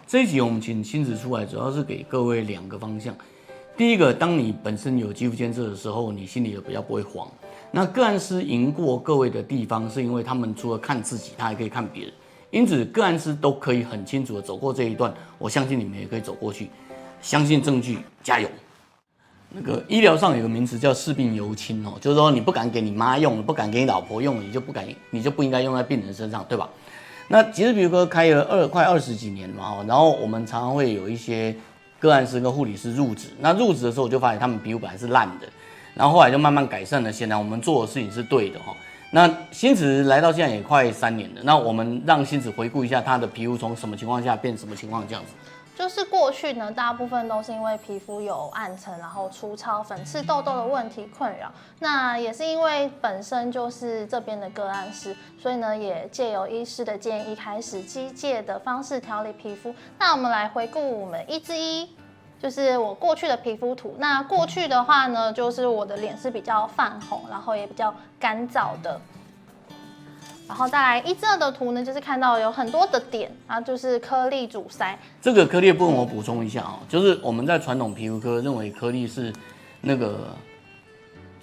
这一集我们请亲子出来，主要是给各位2个方向。第一个，当你本身有肌肤监测的时候，你心里比较不会慌。那个案师赢过各位的地方，是因为他们除了看自己，他还可以看别人，因此个案师都可以很清楚的走过这一段。我相信你们也可以走过去，相信证据，加油。那个医疗上有个名词叫视病犹亲哦，就是说你不敢给你妈用，不敢给你老婆用，你就不应该用在病人身上，对吧？那其实皮肤科开了快20几年嘛，然后我们常常会有一些个案师跟护理师入职，那入职的时候我就发现他们皮肤本来是烂的，然后后来就慢慢改善了。显然我们做的事情是对的哈。那新子来到现在也快3年了，那我们让新子回顾一下他的皮肤从什么情况下变什么情况这样子。就是过去呢，大部分都是因为皮肤有暗沉，然后粗糙、粉刺、痘痘的问题困扰。那也是因为本身就是这边的个案师，所以呢，也借由医师的建议，开始机械的方式调理皮肤。那我们来回顾我们1之1，就是我过去的皮肤图。那过去的话呢，就是我的脸是比较泛红，然后也比较干燥的。然后再来1之2的图呢，就是看到有很多的点，然后就是颗粒阻塞。这个颗粒的部分我补充一下哦，就是我们在传统皮肤科认为颗粒是那个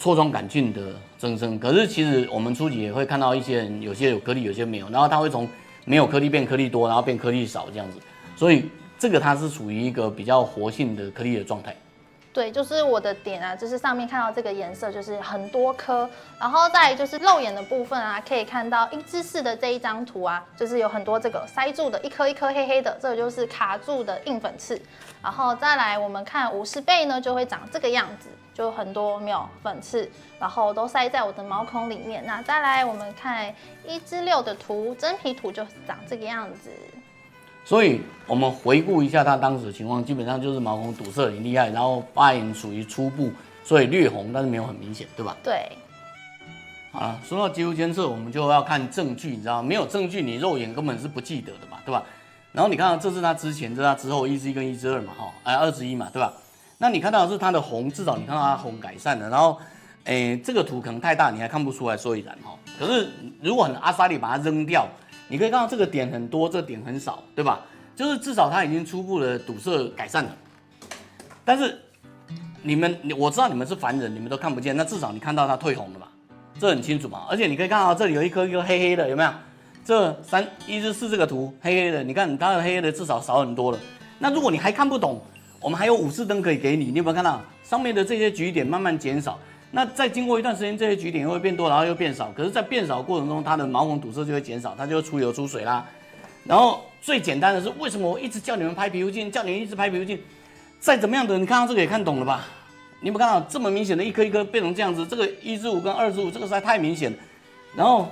痤疮杆菌的增生，可是其实我们初期也会看到一些人，有些有颗粒，有些没有，然后它会从没有颗粒变颗粒多，然后变颗粒少这样子，所以这个它是属于一个比较活性的颗粒的状态。对，就是我的点啊，就是上面看到这个颜色，就是很多颗，然后再来就是肉眼的部分啊，可以看到1之4的这一张图啊，就是有很多这个塞住的一颗一颗黑黑的，这个就是卡住的硬粉刺。然后再来我们看50倍呢，就会长这个样子，就很多没有粉刺，然后都塞在我的毛孔里面。那再来我们看1之6的图，真皮图就长这个样子。所以我们回顾一下他当时的情况，基本上就是毛孔堵塞很厉害，然后发炎属于初步，所以略红，但是没有很明显，对吧？对。好了，说到肌肤监测，我们就要看证据，你知道吗？没有证据，你肉眼根本是不记得的嘛，对吧？然后你看到这是他之前，这是他之后，1之1跟1之2嘛，2之1嘛，对吧？那你看到的是他的红，至少你看到他红改善了，然后，这个图可能太大，你还看不出来所以然哈。可是如果很阿莎利把它扔掉，你可以看到这个点很多，这个点很少，对吧？就是至少它已经初步的堵塞改善了。但是我知道你们是凡人，你们都看不见，那至少你看到它退红了嘛，这很清楚嘛。而且你可以看到这里有一颗一颗黑黑的，有没有？这1之4这个图黑黑的，你看它的黑黑的至少少很多了。那如果你还看不懂，我们还有5次灯可以给你，你有没有看到上面的这些局点慢慢减少？那再经过一段时间，这些局点又会变多，然后又变少。可是，在变少的过程中，它的毛孔堵塞就会减少，它就会出油出水啦。然后最简单的是，为什么我一直叫你们拍皮肤镜，叫你们一直拍皮肤镜？再怎么样的，你看到这个也看懂了吧？你有没有看到这么明显的一颗一颗变成这样子？这个1之5跟2之5，这个实在太明显了。然后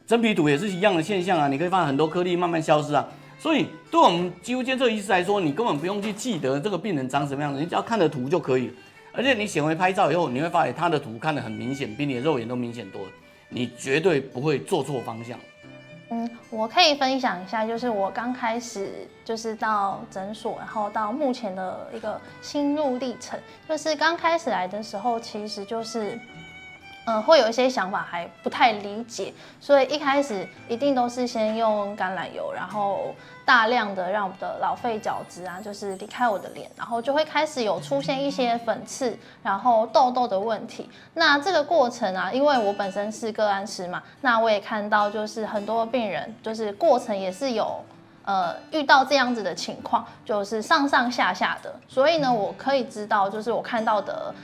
真皮图也是一样的现象啊，你可以发现很多颗粒慢慢消失啊。所以对我们肌肤监测医师来说，你根本不用去记得这个病人长什么样子，你只要看着图就可以了。而且你显微拍照以后，你会发现他的图看得很明显，比你的肉眼都明显多了，你绝对不会做错方向。我可以分享一下，就是我刚开始就是到诊所，然后到目前的一个心路历程。就是刚开始来的时候，其实就是会有一些想法还不太理解，所以一开始一定都是先用橄榄油，然后大量的让我的老废角质啊，就是离开我的脸，然后就会开始有出现一些粉刺，然后痘痘的问题。那这个过程啊，因为我本身是个案师嘛，那我也看到就是很多病人就是过程也是有遇到这样子的情况，就是上上下下的，所以呢，我可以知道，就是我看到的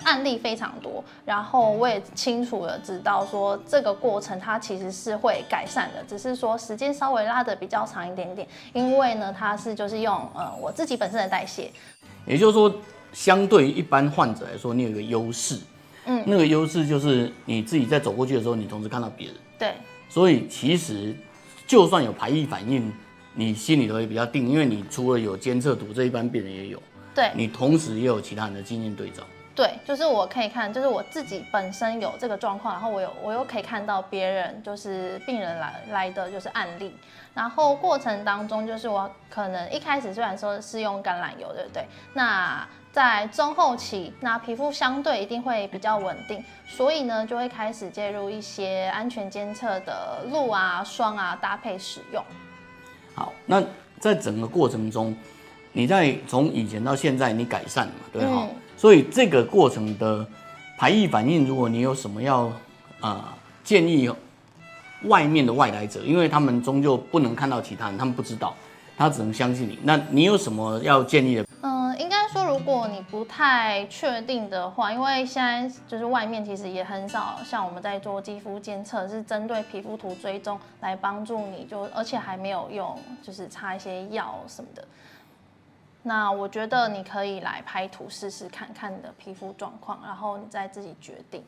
案例非常多，然后我也清楚的知道说这个过程它其实是会改善的，只是说时间稍微拉的比较长一点点，因为呢，它是就是用我自己本身的代谢，也就是说，相对于一般患者来说，你有一个优势，那个优势就是你自己在走过去的时候，你同时看到别人，对，所以其实就算有排异反应。你心里头也比较定，因为你除了有监测图，这一般病人也有，对，你同时也有其他人的经验对照。对，就是我可以看，就是我自己本身有这个状况，然后我又可以看到别人就是病人来的就是案例，然后过程当中就是我可能一开始虽然说是用橄榄油，对不对？那在中后期，那皮肤相对一定会比较稳定，所以呢就会开始介入一些安全监测的露啊、霜啊搭配使用。好，那在整个过程中，你在从以前到现在你改善了嘛，对哈、所以这个过程的排异反应，如果你有什么要建议外面的外来者，因为他们终究不能看到其他人，他们不知道，他只能相信你。那你有什么要建议的？应该说，如果你不太确定的话，因为现在就是外面其实也很少像我们在做肌肤监测，是针对皮肤图追踪来帮助你，而且还没有用就是擦一些药什么的。那我觉得你可以来拍图试试看看你的皮肤状况，然后你再自己决定。